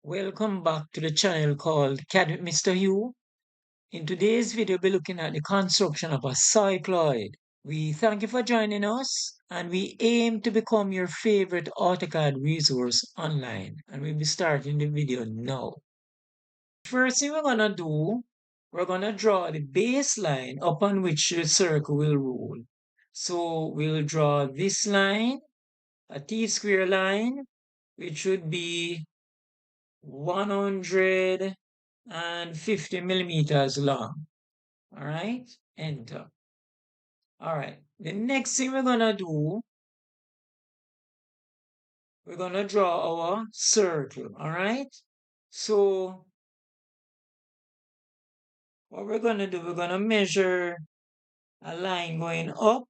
Welcome back to the channel called CAD with Mr. Hugh. In today's video, we'll be looking at the construction of a cycloid. We thank you for joining us, and we aim to become your favorite AutoCAD resource online. And we'll be starting the video now. First thing we're gonna do, we're gonna draw the baseline upon which the circle will roll. So we'll draw this line, a T-square line, which would be 150 millimeters long. All right, enter. All right, the next thing we're gonna do, we're gonna draw our circle. All right, so what we're gonna do, we're gonna measure a line going up,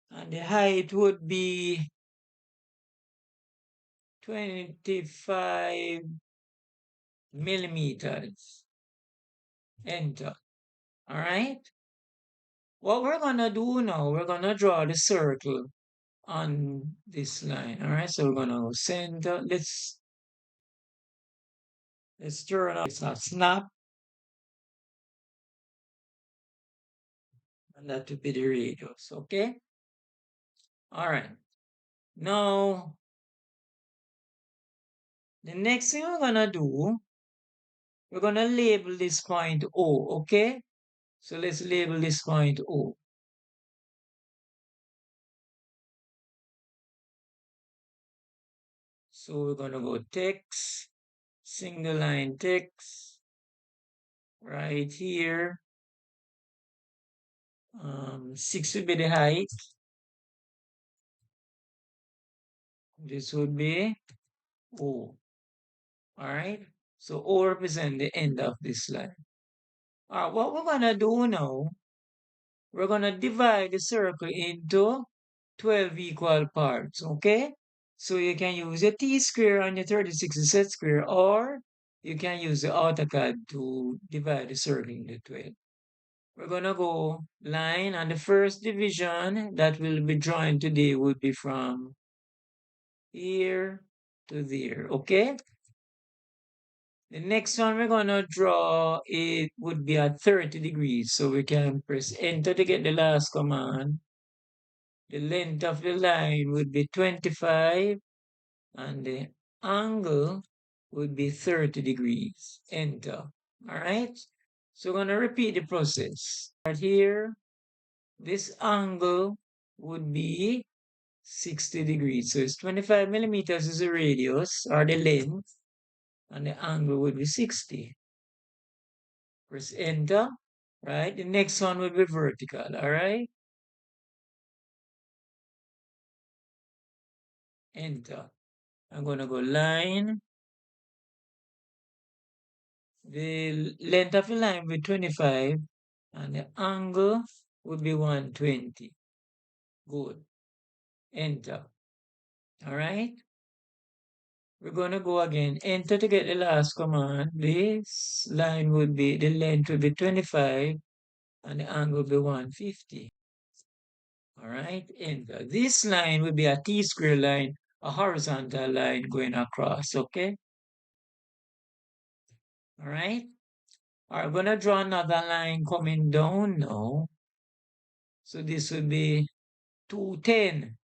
and the height would be 25 millimeters. Enter. All right, what we're gonna do now, we're gonna draw the circle on this line. All right, so we're gonna go center. Let's turn off. It's a snap, and that would be the radius. Okay. All right. Now the next thing we're gonna do, we're gonna label this point O. Okay. So let's label this point O. So we're gonna go text, single line text, right here. 6 would be the height. This would be O. All right. So O represent the end of this line. All right. What we're gonna do now, we're gonna divide the circle into 12 equal parts. Okay. So you can use a T-square and your 36 set square, or you can use the AutoCAD to divide the circle into 12. We're gonna go line, and the first division that we'll be drawing today would be from here to there. Okay. The next one we're gonna draw, it would be at 30 degrees. So we can press enter to get the last command. The length of the line would be 25 and the angle would be 30 degrees. Enter. All right. So we're gonna repeat the process. Right here, this angle would be 60 degrees. So it's 25 millimeters is the radius or the length, and the angle would be 60. Press enter, right? The next one will be vertical, all right? Enter. I'm gonna go line. The length of the line will be 25 and the angle would be 120. Good. Enter. All right? We're gonna go again. Enter to get the last command. This line would be, the length would be 25 and the angle will be 150. All right, enter. This line will be a T-square line, a horizontal line going across, okay? All right. All right, I'm gonna draw another line coming down now. So this will be 210.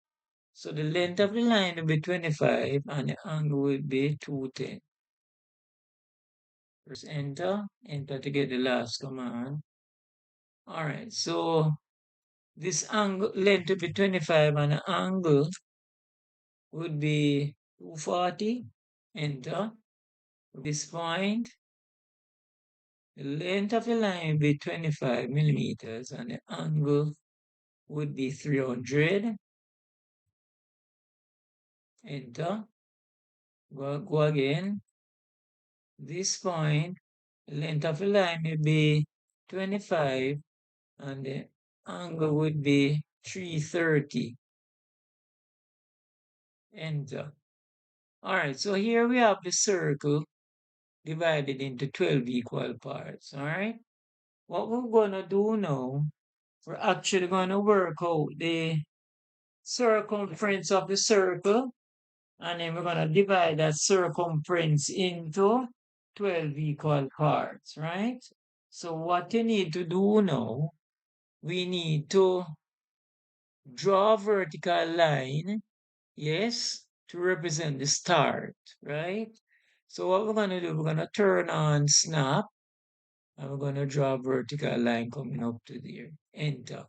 So the length of the line will be 25 and the angle will be 210. Press enter, enter to get the last command. All right, so this angle length will be 25 and the angle would be 240. Enter. This point, the length of the line would be 25 millimeters and the angle would be 300. Enter. Go again. This point, the length of the line would be 25 and the angle would be 330. Enter. All right, so here we have the circle divided into 12 equal parts. All right. What we're gonna do now, we're actually gonna work out the circumference of the circle. And then we're going to divide that circumference into 12 equal parts, right? So what you need to do now, we need to draw a vertical line, yes, to represent the start, right? So what we're going to do, we're going to turn on snap, and we're going to draw a vertical line coming up to there. Enter,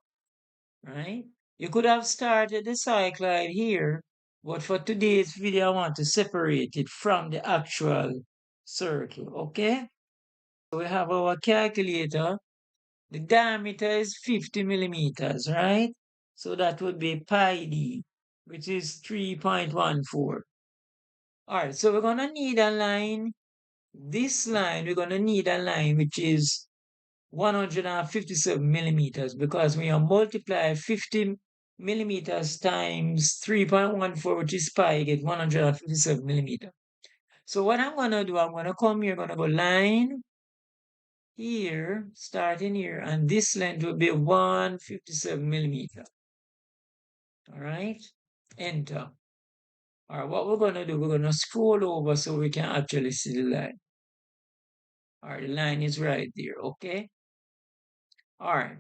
right? You could have started the cycloid here, but for today's video, I want to separate it from the actual circle, okay? So we have our calculator. The diameter is 50 millimeters, right? So that would be pi d, which is 3.14. All right, so we're going to need a line. This line, we're going to need a line which is 157 millimeters, because when you multiply 50 millimeters times 3.14, which is pi, you get 157 millimeters. So what I'm going to do, I'm going to come here, going to go line here, starting here, and this length will be 157 millimeters. All right, enter. All right, what we're going to do, we're going to scroll over so we can actually see the line. All right, the line is right there, okay? All right.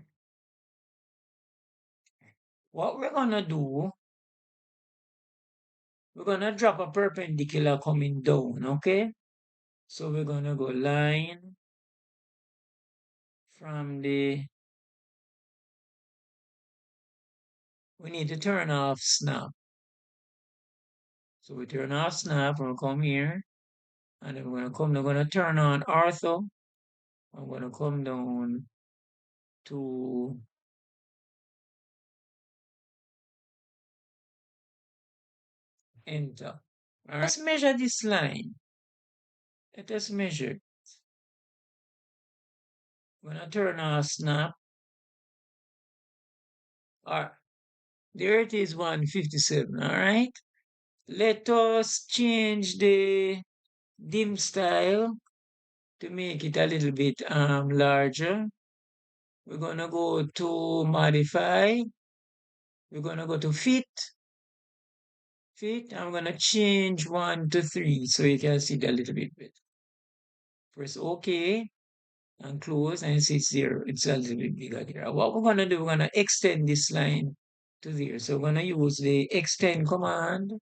What we're going to do, we're going to drop a perpendicular coming down, okay? So we're going to go line from the, we need to turn off snap. So we turn off snap, we'll come here, and then we're going to come, we're going to turn on ortho. I'm going to come down to enter. All right, let's measure this line. Let us measure. I'm going to turn off snap. All right, there it is, 157, all right? Let us change the dim style to make it a little bit larger. We're going to go to modify. We're going to go to fit. I'm going to change 1 to 3 so you can see it a little bit better. Press OK and close, and see it's there. It's a little bit bigger there. What we're going to do, we're going to extend this line to there. So we're going to use the extend command.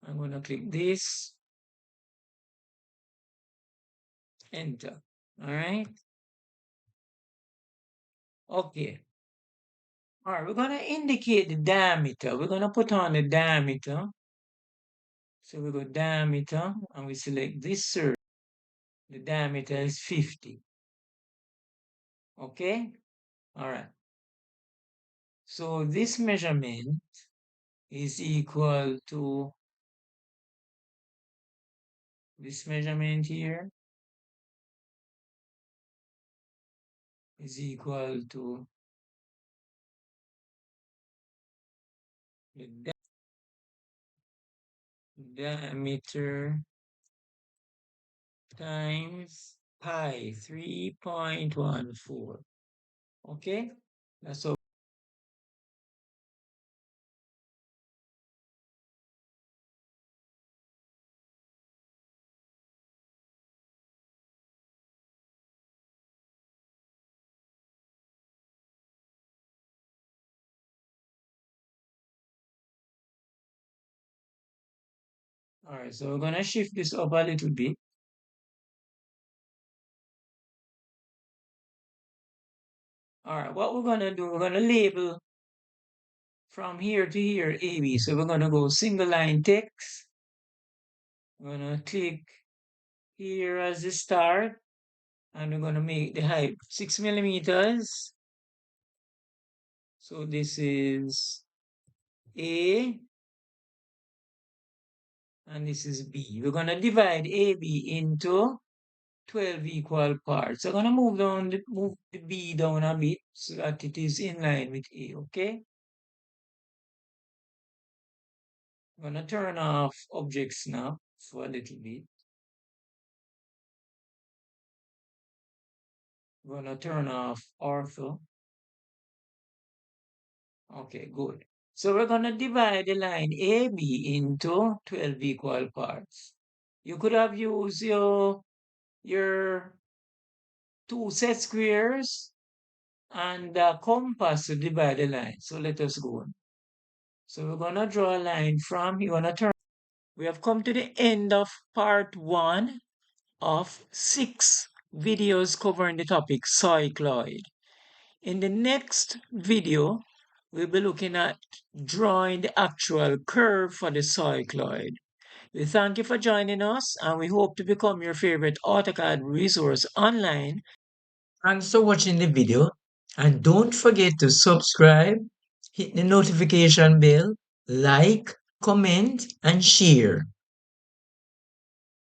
I'm going to click this. Enter. All right. Okay. All right, we're going to indicate the diameter. We're going to put on the diameter. So we go diameter, and we select this circle. The diameter is 50. Okay? All right. So this measurement is equal to this measurement here is equal to the diameter times pi, 3.14. Okay? That's all. All right, so we're going to shift this up a little bit. All right, what we're going to do, we're going to label from here to here AB. So we're going to go single line text. We're going to click here as the start, and we're going to make the height 6 millimeters. So this is A, and this is B. We're going to divide AB into 12 equal parts. So I'm going to move the B down a bit so that it is in line with A, okay? I'm going to turn off object snap for a little bit. I'm going to turn off ortho. Okay, good. So we're going to divide the line AB into 12 equal parts. You could have used your two set squares and a compass to divide the line. So let us go on. So we're going to draw a line from, you're going to turn. We have come to the end of part 1 of 6 videos covering the topic cycloid. In the next video, we'll be looking at drawing the actual curve for the cycloid. We thank you for joining us and we hope to become your favorite AutoCAD resource online. Thanks for watching the video and don't forget to subscribe, hit the notification bell, like, comment and share.